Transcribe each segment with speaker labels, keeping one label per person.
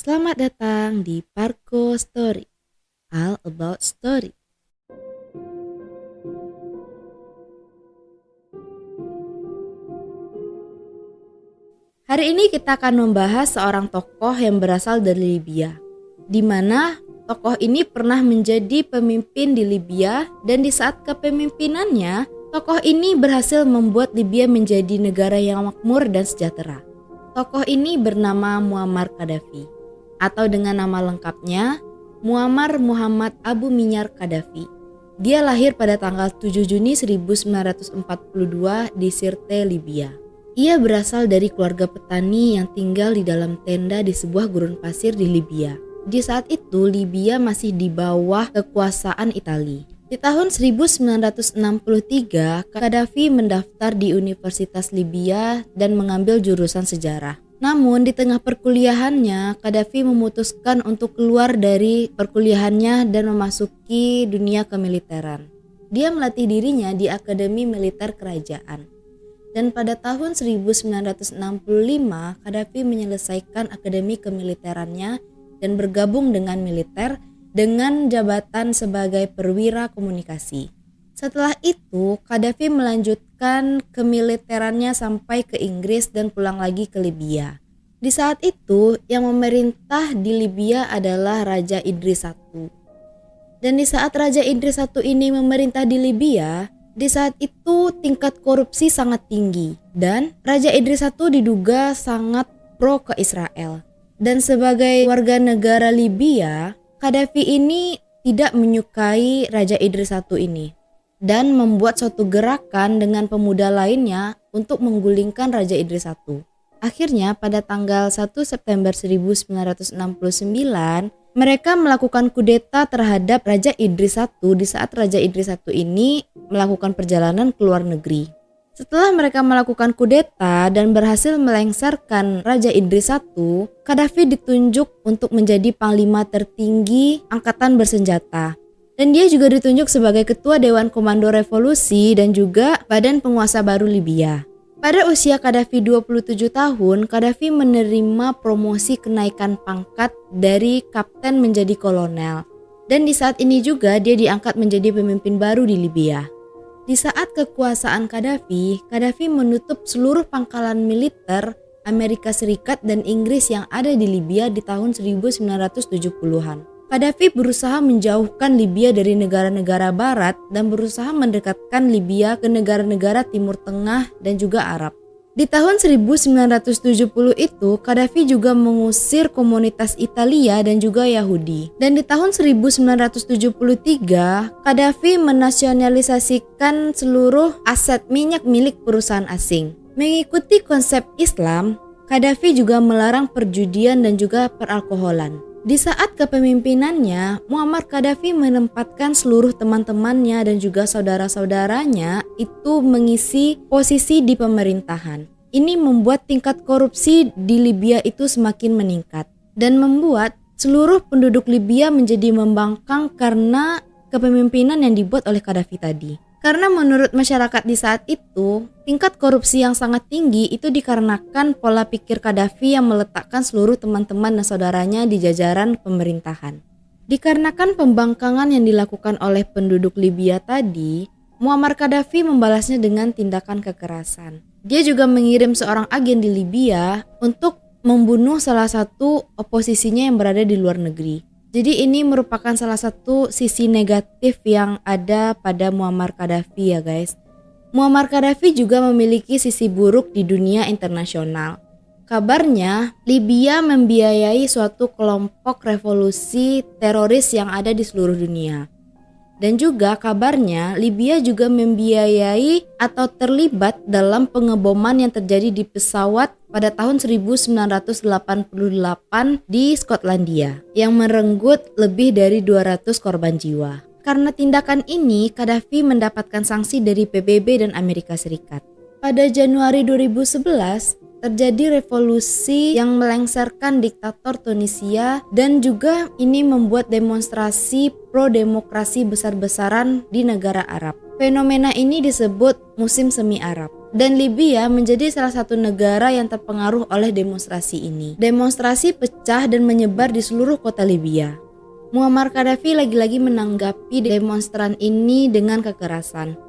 Speaker 1: Selamat datang di Parko Story, All About Story. Hari ini kita akan membahas seorang tokoh yang berasal dari Libya, di mana tokoh ini pernah menjadi pemimpin di Libya dan di saat kepemimpinannya, tokoh ini berhasil membuat Libya menjadi negara yang makmur dan sejahtera. Tokoh ini bernama Muammar Gaddafi, atau dengan nama lengkapnya Muammar Muhammad Abu Minyar Gaddafi. Dia lahir pada tanggal 7 Juni 1942 di Sirte, Libya. Ia berasal dari keluarga petani yang tinggal di dalam tenda di sebuah gurun pasir di Libya. Di saat itu Libya masih di bawah kekuasaan Italia. Di tahun 1963, Gaddafi mendaftar di Universitas Libya dan mengambil jurusan sejarah. Namun di tengah perkuliahannya, Gaddafi memutuskan untuk keluar dari perkuliahannya dan memasuki dunia kemiliteran. Dia melatih dirinya di Akademi Militer Kerajaan. Dan pada tahun 1965, Gaddafi menyelesaikan akademi kemiliterannya dan bergabung dengan militer dengan jabatan sebagai perwira komunikasi. Setelah itu, Gaddafi melanjutkan kemiliterannya sampai ke Inggris dan pulang lagi ke Libya. Di saat itu, yang memerintah di Libya adalah Raja Idris I. Dan di saat Raja Idris I ini memerintah di Libya, di saat itu tingkat korupsi sangat tinggi dan Raja Idris I diduga sangat pro ke Israel. Dan sebagai warga negara Libya, Gaddafi ini tidak menyukai Raja Idris I ini dan membuat suatu gerakan dengan pemuda lainnya untuk menggulingkan Raja Idris I. Akhirnya pada tanggal 1 September 1969, mereka melakukan kudeta terhadap Raja Idris I di saat Raja Idris I ini melakukan perjalanan ke luar negeri. Setelah mereka melakukan kudeta dan berhasil melengsarkan Raja Idris I, Gaddafi ditunjuk untuk menjadi panglima tertinggi angkatan bersenjata. Dan dia juga ditunjuk sebagai ketua Dewan Komando Revolusi dan juga badan penguasa baru Libya. Pada usia Gaddafi 27 tahun, Gaddafi menerima promosi kenaikan pangkat dari kapten menjadi kolonel. Dan di saat ini juga dia diangkat menjadi pemimpin baru di Libya. Di saat kekuasaan Gaddafi menutup seluruh pangkalan militer Amerika Serikat dan Inggris yang ada di Libya di tahun 1970-an. Gaddafi berusaha menjauhkan Libya dari negara-negara barat dan berusaha mendekatkan Libya ke negara-negara Timur Tengah dan juga Arab. Di tahun 1970 itu, Gaddafi juga mengusir komunitas Italia dan juga Yahudi. Dan di tahun 1973, Gaddafi menasionalisasikan seluruh aset minyak milik perusahaan asing. Mengikuti konsep Islam, Gaddafi juga melarang perjudian dan juga peralkoholan. Di saat kepemimpinannya, Muammar Gaddafi menempatkan seluruh teman-temannya dan juga saudara-saudaranya itu mengisi posisi di pemerintahan. Ini membuat tingkat korupsi di Libya itu semakin meningkat dan membuat seluruh penduduk Libya menjadi membangkang karena kepemimpinan yang dibuat oleh Gaddafi tadi. Karena menurut masyarakat di saat itu, tingkat korupsi yang sangat tinggi itu dikarenakan pola pikir Gaddafi yang meletakkan seluruh teman-teman dan saudaranya di jajaran pemerintahan. Dikarenakan pembangkangan yang dilakukan oleh penduduk Libya tadi, Muammar Gaddafi membalasnya dengan tindakan kekerasan. Dia juga mengirim seorang agen di Libya untuk membunuh salah satu oposisinya yang berada di luar negeri. Jadi ini merupakan salah satu sisi negatif yang ada pada Muammar Gaddafi ya guys. Muammar Gaddafi juga memiliki sisi buruk di dunia internasional. Kabarnya Libya membiayai suatu kelompok revolusi teroris yang ada di seluruh dunia. Dan juga kabarnya Libya juga membiayai atau terlibat dalam pengeboman yang terjadi di pesawat pada tahun 1988 di Skotlandia yang merenggut lebih dari 200 korban jiwa. Karena tindakan ini, Gaddafi mendapatkan sanksi dari PBB dan Amerika Serikat. Pada Januari 2011, terjadi revolusi yang melengsarkan diktator Tunisia dan juga ini membuat demonstrasi pro-demokrasi besar-besaran di negara Arab. Fenomena ini disebut musim semi Arab. Dan Libya menjadi salah satu negara yang terpengaruh oleh demonstrasi ini. Demonstrasi pecah dan menyebar di seluruh kota Libya. Muammar Gaddafi lagi-lagi menanggapi demonstran ini dengan kekerasan.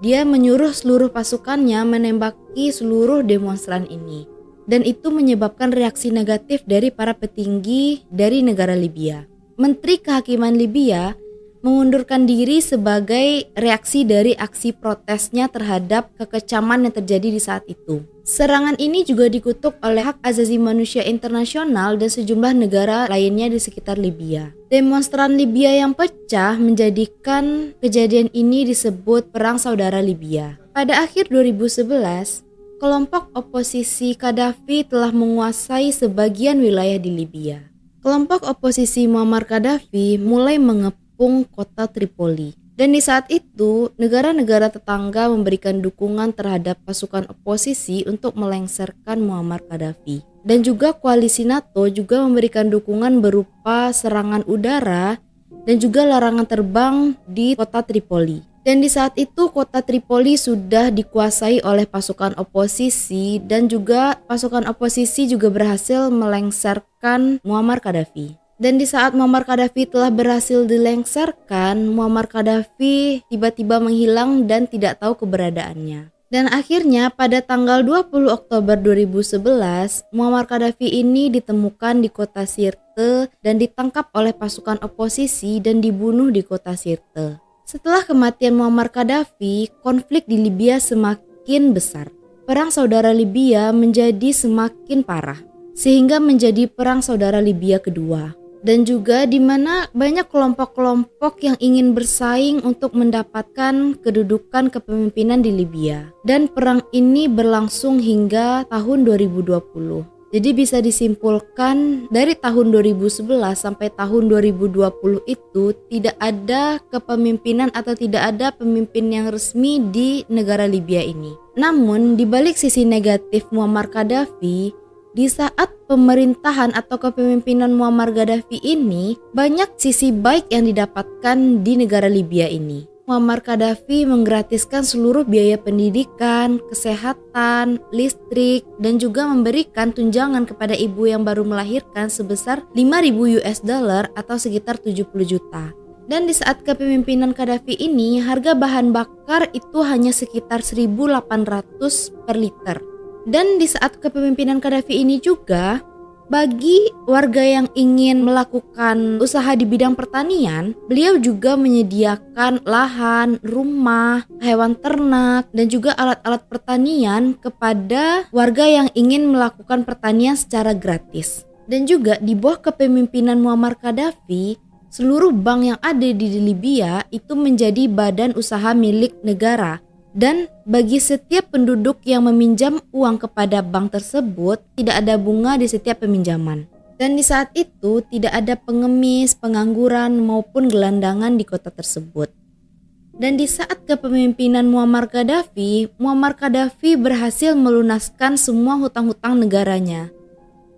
Speaker 1: Dia menyuruh seluruh pasukannya menembaki seluruh demonstran ini. Dan itu menyebabkan reaksi negatif dari para petinggi dari negara Libya. Menteri Kehakiman Libya mengundurkan diri sebagai reaksi dari aksi protesnya terhadap kekecaman yang terjadi di saat itu. Serangan ini juga dikutuk oleh Hak Asasi Manusia Internasional dan sejumlah negara lainnya di sekitar Libya. Demonstran Libya yang pecah menjadikan kejadian ini disebut Perang Saudara Libya. Pada akhir 2011, kelompok oposisi Gaddafi telah menguasai sebagian wilayah di Libya. Kelompok oposisi Muammar Gaddafi mulai mengepung kota Tripoli. Dan di saat itu, negara-negara tetangga memberikan dukungan terhadap pasukan oposisi untuk melengsarkan Muammar Gaddafi. Dan juga koalisi NATO juga memberikan dukungan berupa serangan udara dan juga larangan terbang di kota Tripoli. Dan di saat itu kota Tripoli sudah dikuasai oleh pasukan oposisi dan juga pasukan oposisi juga berhasil melengsarkan Muammar Gaddafi. Dan di saat Muammar Gaddafi telah berhasil dilengsarkan, Muammar Gaddafi tiba-tiba menghilang dan tidak tahu keberadaannya. Dan akhirnya pada tanggal 20 Oktober 2011, Muammar Gaddafi ini ditemukan di kota Sirte dan ditangkap oleh pasukan oposisi dan dibunuh di kota Sirte. Setelah kematian Muammar Gaddafi, konflik di Libya semakin besar. Perang Saudara Libya menjadi semakin parah, sehingga menjadi Perang Saudara Libya kedua. Dan juga di mana banyak kelompok-kelompok yang ingin bersaing untuk mendapatkan kedudukan kepemimpinan di Libya. Dan perang ini berlangsung hingga tahun 2020. Jadi bisa disimpulkan dari tahun 2011 sampai tahun 2020 itu tidak ada kepemimpinan atau tidak ada pemimpin yang resmi di negara Libya ini. Namun di balik sisi negatif Muammar Gaddafi, di saat pemerintahan atau kepemimpinan Muammar Gaddafi ini banyak sisi baik yang didapatkan di negara Libya ini. Muammar Gaddafi menggratiskan seluruh biaya pendidikan, kesehatan, listrik, dan juga memberikan tunjangan kepada ibu yang baru melahirkan sebesar 5.000 US dollar atau sekitar 70 juta. Dan di saat kepemimpinan Gaddafi ini, harga bahan bakar itu hanya sekitar 1.800 per liter. Dan di saat kepemimpinan Gaddafi ini juga, bagi warga yang ingin melakukan usaha di bidang pertanian, beliau juga menyediakan lahan, rumah, hewan ternak, dan juga alat-alat pertanian kepada warga yang ingin melakukan pertanian secara gratis. Dan juga di bawah kepemimpinan Muammar Gaddafi, seluruh bank yang ada di Libya itu menjadi badan usaha milik negara. Dan bagi setiap penduduk yang meminjam uang kepada bank tersebut, tidak ada bunga di setiap peminjaman. Dan di saat itu tidak ada pengemis, pengangguran maupun gelandangan di kota tersebut. Dan di saat kepemimpinan Muammar Gaddafi berhasil melunaskan semua hutang-hutang negaranya.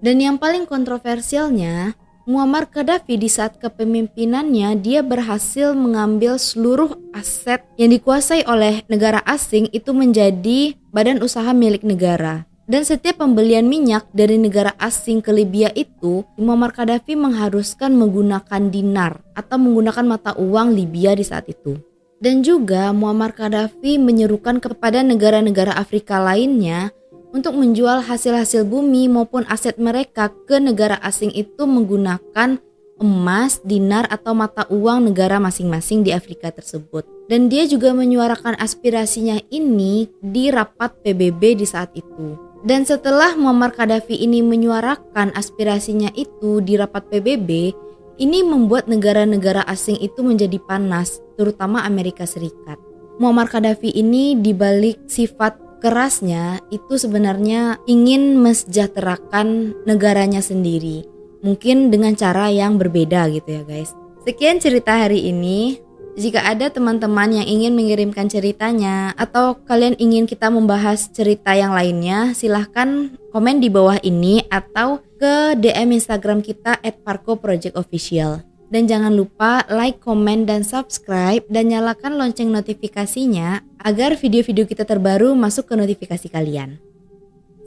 Speaker 1: Dan yang paling kontroversialnya, Muammar Gaddafi di saat kepemimpinannya dia berhasil mengambil seluruh aset yang dikuasai oleh negara asing itu menjadi badan usaha milik negara. Dan setiap pembelian minyak dari negara asing ke Libya itu, Muammar Gaddafi mengharuskan menggunakan dinar atau menggunakan mata uang Libya di saat itu. Dan juga Muammar Gaddafi menyerukan kepada negara-negara Afrika lainnya untuk menjual hasil-hasil bumi maupun aset mereka ke negara asing itu menggunakan emas, dinar atau mata uang negara masing-masing di Afrika tersebut. Dan dia juga menyuarakan aspirasinya ini di rapat PBB di saat itu. Dan setelah Muammar Gaddafi ini menyuarakan aspirasinya itu di rapat PBB, ini membuat negara-negara asing itu menjadi panas, terutama Amerika Serikat. Muammar Gaddafi ini dibalik sifat kerasnya itu sebenarnya ingin mensejahterakan negaranya sendiri. Mungkin dengan cara yang berbeda gitu ya guys. Sekian cerita hari ini. Jika ada teman-teman yang ingin mengirimkan ceritanya atau kalian ingin kita membahas cerita yang lainnya, silahkan komen di bawah ini atau ke DM Instagram kita @parkoprojectofficial. Dan jangan lupa like, komen, dan subscribe dan nyalakan lonceng notifikasinya agar video-video kita terbaru masuk ke notifikasi kalian.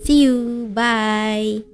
Speaker 1: See you, bye!